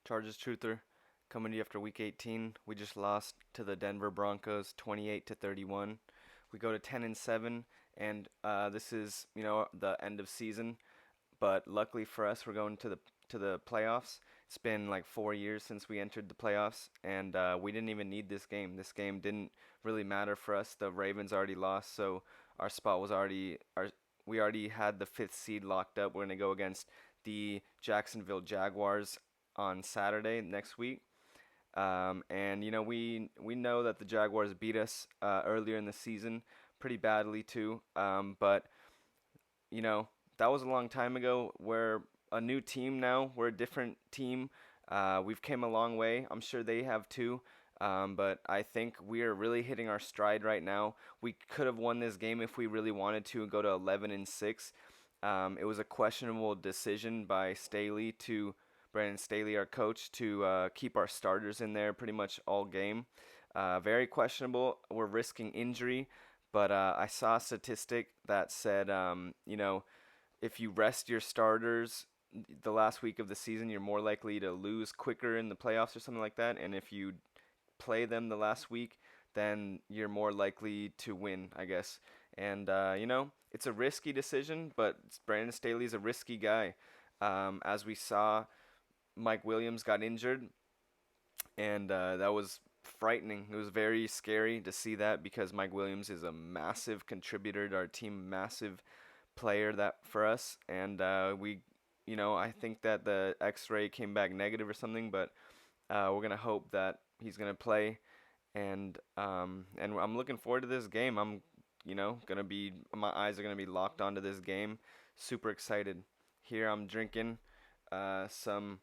Chargers Truther, coming to you after Week 18. We just lost to the Denver Broncos, 28 to 31. We go to 10 and 7, and this is the end of season. But luckily for us, we're going to the playoffs. It's been like 4 years since we entered the playoffs, and we didn't even need this game. This game didn't really matter for us. The Ravens already lost, so our spot was already our. We already had the fifth seed locked up. We're gonna go against the Jacksonville Jaguars on Saturday next week. And we know that the Jaguars beat us earlier in the season pretty badly too. But you know that was a long time ago. We're a new team now. We're a different team. We've came a long way. I'm sure they have too. But I think we are really hitting our stride right now. We could have won this game if we really wanted to and go to 11 and 6. It was a questionable decision by Brandon Staley, our coach, to keep our starters in there pretty much all game. Very questionable. We're risking injury, but I saw a statistic that said, if you rest your starters the last week of the season, you're more likely to lose quicker in the playoffs or something like that. And if you play them the last week, then you're more likely to win, I guess. And it's a risky decision, but Brandon Staley's a risky guy. As we saw, Mike Williams got injured, and that was frightening. It was very scary to see that because Mike Williams is a massive contributor to our team, massive player that for us, and I think that the X-ray came back negative or something, but we're gonna hope that he's gonna play, and I'm looking forward to this game. I'm gonna be my eyes are gonna be locked onto this game. Super excited. Here I'm drinking some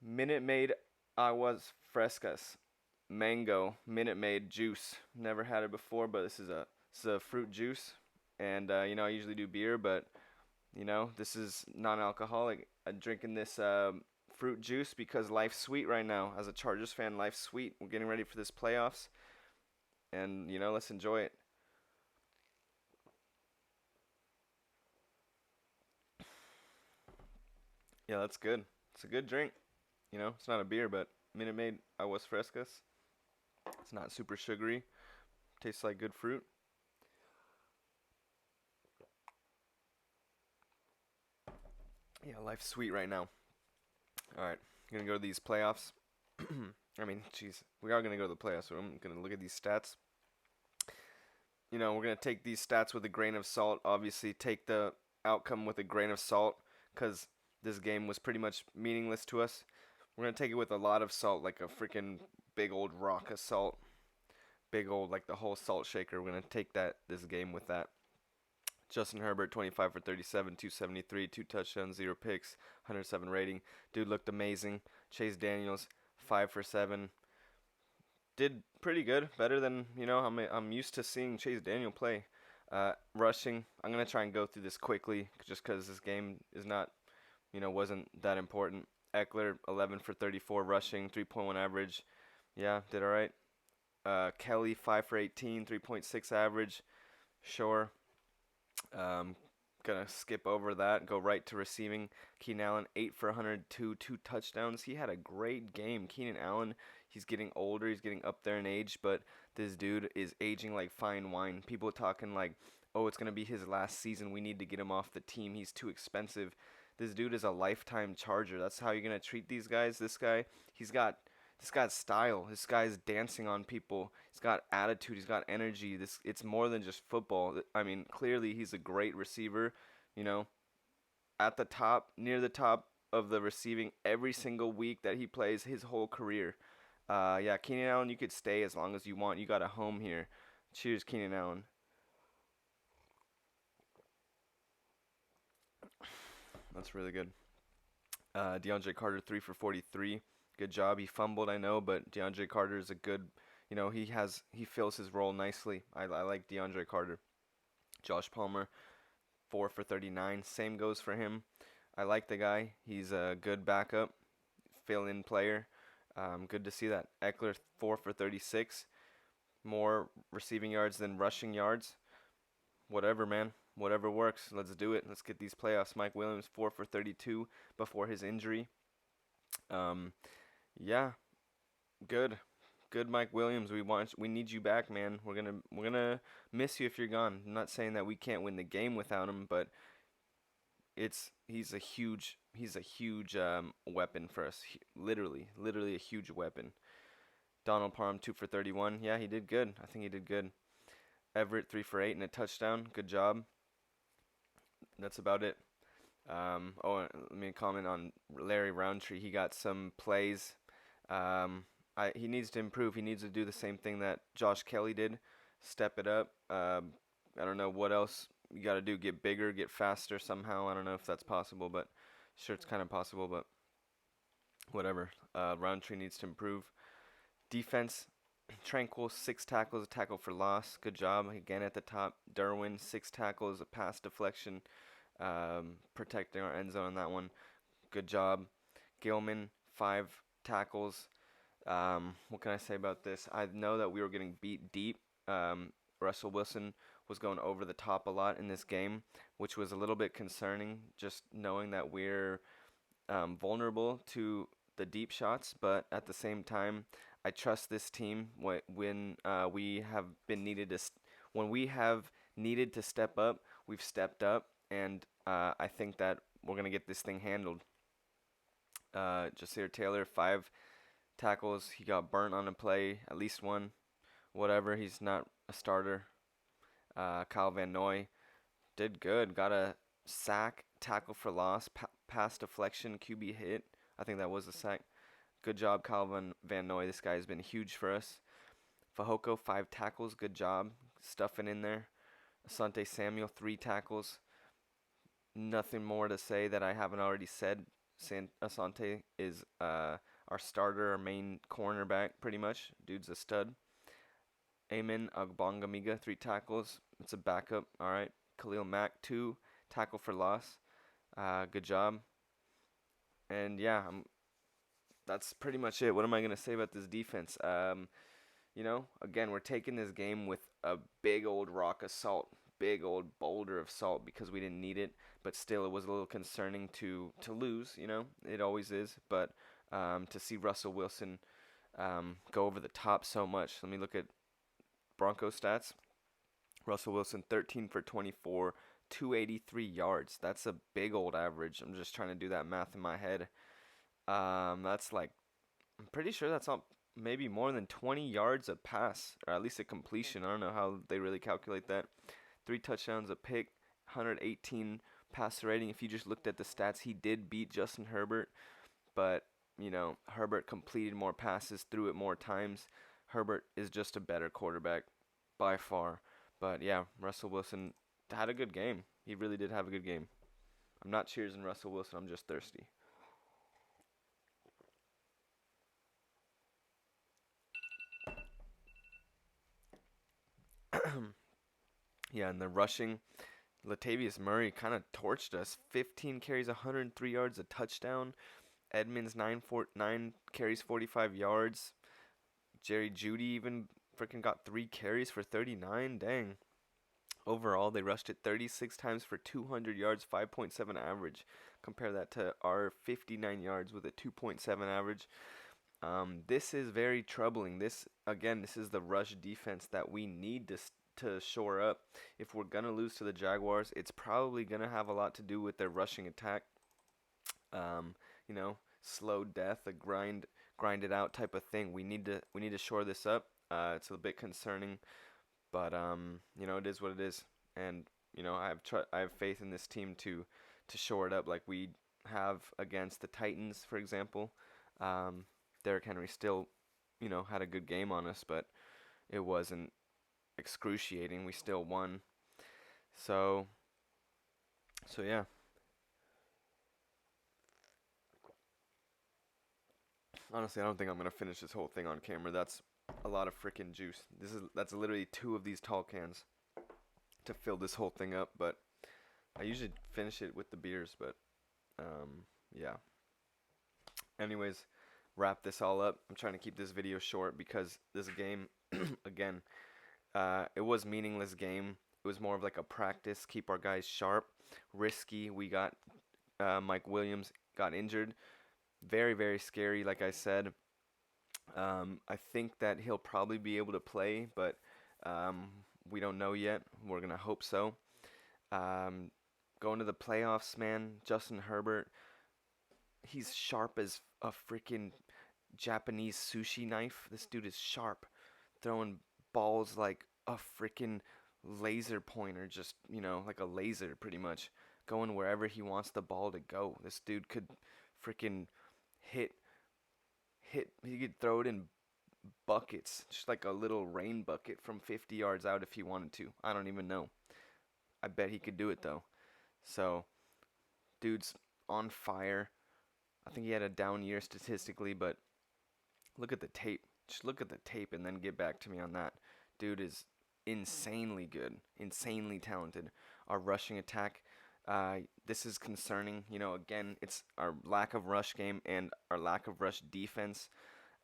Minute Maid Aguas Frescas mango Minute Maid juice. Never had it before, but this is a fruit juice, and I usually do beer, but this is non-alcoholic. I'm drinking this fruit juice because life's sweet right now. As a Chargers fan, life's sweet. We're getting ready for this playoffs, and let's enjoy it. Yeah, that's good. It's a good drink. It's not a beer, but Minute Maid Aguas Frescas. It's not super sugary. Tastes like good fruit. Yeah, life's sweet right now. All right, gonna go to these playoffs. I mean, jeez, we are gonna go to the playoffs. So I'm gonna look at these stats. We're gonna take these stats with a grain of salt. Obviously, take the outcome with a grain of salt, cause this game was pretty much meaningless to us. We're gonna take it with a lot of salt, like a freaking big old rock of salt, big old like the whole salt shaker. We're gonna take this game with that. Justin Herbert, 25 for 37, 273, two touchdowns, zero picks, 107 rating. Dude looked amazing. Chase Daniels, 5 for 7. Did pretty good, better than I'm used to seeing Chase Daniel play. Rushing, I'm gonna try and go through this quickly, just because this game is not, wasn't that important. Eckler, 11 for 34 rushing, 3.1 average. Yeah, did all right. Kelly, 5 for 18, 3.6 average. Sure. Um, Gonna skip over that. Go right to receiving. Keenan Allen, 8 for 102, two touchdowns. He had a great game. Keenan Allen, he's getting older. He's getting up there in age, but this dude is aging like fine wine. People talking like, oh, it's gonna be his last season. We need to get him off the team. He's too expensive. This dude is a lifetime Charger. That's how you're gonna treat these guys. He's got this guy's style. This guy's dancing on people. He's got attitude. He's got energy. It's more than just football. I mean, clearly he's a great receiver. You know, at the top, near the top of the receiving every single week that he plays his whole career. Yeah, Keenan Allen, you could stay as long as you want. You got a home here. Cheers, Keenan Allen. That's really good. DeAndre Carter, 3 for 43. Good job. He fumbled, I know, but DeAndre Carter is a good, he fills his role nicely. I like DeAndre Carter. Josh Palmer, 4 for 39. Same goes for him. I like the guy. He's a good backup, fill-in player. Good to see that. Eckler, 4 for 36. More receiving yards than rushing yards. whatever, man. Whatever works. Let's do it. Let's get these playoffs. Mike Williams 4 for 32 before his injury. Um, yeah, good. Good Mike Williams. We need you back, man. We're gonna miss you if you're gone. I'm not saying that we can't win the game without him, but he's a huge weapon for us. Literally a huge weapon. Donald Parham 2 for 31. Yeah, he did good. I think he did good. Everett 3 for 8 and a touchdown. Good job. That's about it. Let me comment on Larry Roundtree. He got some plays. He needs to improve. He needs to do the same thing that Josh Kelly did. Step it up. I don't know what else you got to do. Get bigger, get faster somehow. I don't know if that's possible, but sure it's kind of possible, but whatever. Roundtree needs to improve. Defense, Tranquil, 6 tackles, a tackle for loss. Good job. Again at the top. Derwin, 6 tackles, a pass deflection. Protecting our end zone on that one. Good job. Gilman, 5 tackles. What can I say about this? I know that we were getting beat deep. Russell Wilson was going over the top a lot in this game, which was a little bit concerning, just knowing that we're vulnerable to the deep shots. But at the same time, I trust this team when we have been needed to when we have needed to step up, we've stepped up, and I think that we're gonna get this thing handled. Jasir Taylor, 5 tackles. He got burnt on a play, at least one. Whatever, he's not a starter. Kyle Van Noy did good. Got a sack, tackle for loss, pass deflection, QB hit. I think that was a sack. Good job, Kyle Van Noy. This guy has been huge for us. Fahoko, 5 tackles. Good job stuffing in there. Asante Samuel, 3 tackles. Nothing more to say that I haven't already said. Asante is our starter, our main cornerback, pretty much. Dude's a stud. Amen Agbongamiga, 3 tackles. It's a backup. All right. Khalil Mack, 2 tackle for loss. Good job. And yeah, that's pretty much it. What am I gonna say about this defense? Again, we're taking this game with a big old rock of salt, big old boulder of salt because we didn't need it. But still, it was a little concerning to lose. It always is. But to see Russell Wilson go over the top so much. Let me look at Bronco stats. Russell Wilson 13 for 24, 283 yards. That's a big old average. I'm just trying to do that math in my head. That's like, I'm pretty sure that's not maybe more than 20 yards a pass, or at least a completion. I don't know how they really calculate that. 3 touchdowns, a pick, 118 passer rating. If you just looked at the stats, he did beat Justin Herbert, but Herbert completed more passes, threw it more times. Herbert is just a better quarterback by far. But yeah, Russell Wilson had a good game. He really did have a good game. I'm not cheersing Russell Wilson. I'm just thirsty. Yeah, and the rushing, Latavius Murray kind of torched us. 15 carries, 103 yards, a touchdown. Edmonds 9 carries, 45 yards. Jerry Jeudy even freaking got 3 carries for 39. Dang. Overall, they rushed it 36 times for 200 yards, 5.7 average. Compare that to our 59 yards with a 2.7 average. This is very troubling. This is the rush defense that we need to shore up. If we're gonna lose to the Jaguars, it's probably gonna have a lot to do with their rushing attack. Slow death, a grind it out type of thing. We need to shore this up. It's a bit concerning, but it is what it is. And I have faith in this team to shore it up like we have against the Titans, for example. Derrick Henry still, had a good game on us, but it wasn't excruciating. We still won. So yeah. Honestly, I don't think I'm gonna finish this whole thing on camera. That's a lot of freaking juice. That's literally 2 of these tall cans to fill this whole thing up. But I usually finish it with the beers. But yeah. Anyways, wrap this all up. I'm trying to keep this video short because this game, again, it was meaningless game. it was more of like a practice, keep our guys sharp. Risky. We got Mike Williams got injured. Very, very scary, like I said. I think that he'll probably be able to play, but um, we don't know yet. We're gonna hope so. Um, Going to the playoffs, man. Justin Herbert, he's sharp as a freaking Japanese sushi knife. This dude is sharp, throwing balls like a freaking laser pointer, just, like a laser pretty much, going wherever he wants the ball to go. This dude could freaking hit he could throw it in buckets, just like a little rain bucket from 50 yards out if he wanted to. I don't even know. I bet he could do it though. So, dude's on fire. I think he had a down year statistically, but look at the tape. Just look at the tape and then get back to me on that. Dude is insanely good, insanely talented. Our rushing attack, this is concerning. Again, it's our lack of rush game and our lack of rush defense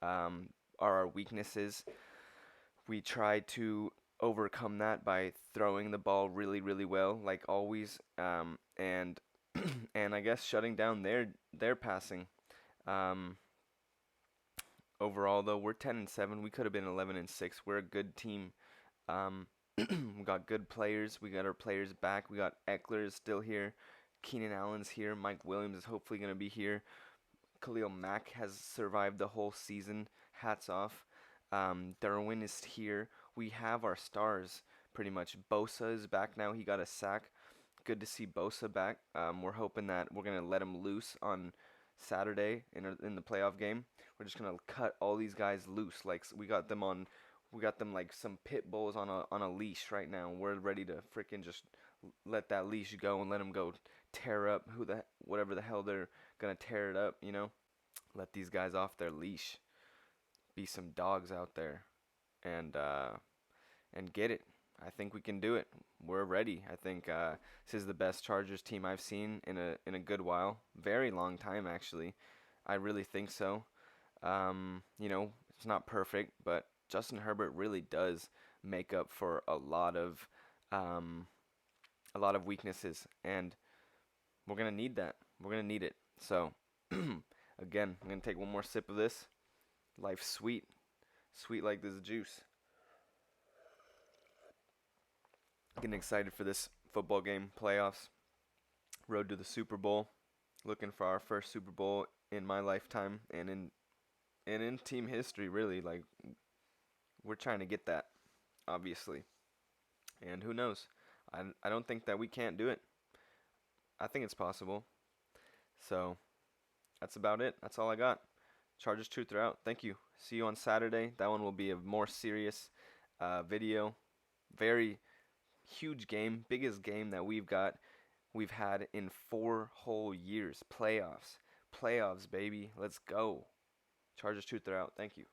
are our weaknesses. We try to overcome that by throwing the ball really, really well, like always, and and I guess shutting down their passing. Um, Overall, though, we're 10-7. We could have been 11-6. We're a good team. We got good players. We got our players back. We got Eckler is still here. Keenan Allen's here. Mike Williams is hopefully going to be here. Khalil Mack has survived the whole season. Hats off. Derwin is here. We have our stars pretty much. Bosa is back now. He got a sack. Good to see Bosa back. We're hoping that we're going to let him loose on Saturday in the playoff game. We're just gonna cut all these guys loose. Like we got them like some pit bulls on a leash right now. We're ready to freaking just let that leash go and let them go tear up whatever the hell they're gonna tear it up. Let these guys off their leash. Be some dogs out there, and get it. I think we can do it. We're ready. I think this is the best Chargers team I've seen in a good while, very long time actually. I really think so. It's not perfect, but Justin Herbert really does make up for um, a lot of weaknesses, and we're gonna need that. We're gonna need it. So, again, I'm gonna take one more sip of this. Life's sweet, sweet like this juice. Getting excited for this football game, playoffs, road to the Super Bowl. Looking for our first Super Bowl in my lifetime and in team history, really. Like, we're trying to get that, obviously. And who knows? I don't think that we can't do it. I think it's possible. So, that's about it. That's all I got. Chargers Truth are out. Thank you. See you on Saturday. That one will be a more serious video. Very huge game. Biggest game that we've had in 4 whole years. Playoffs. Playoffs, baby. Let's go. Chargers Truth are out. Thank you.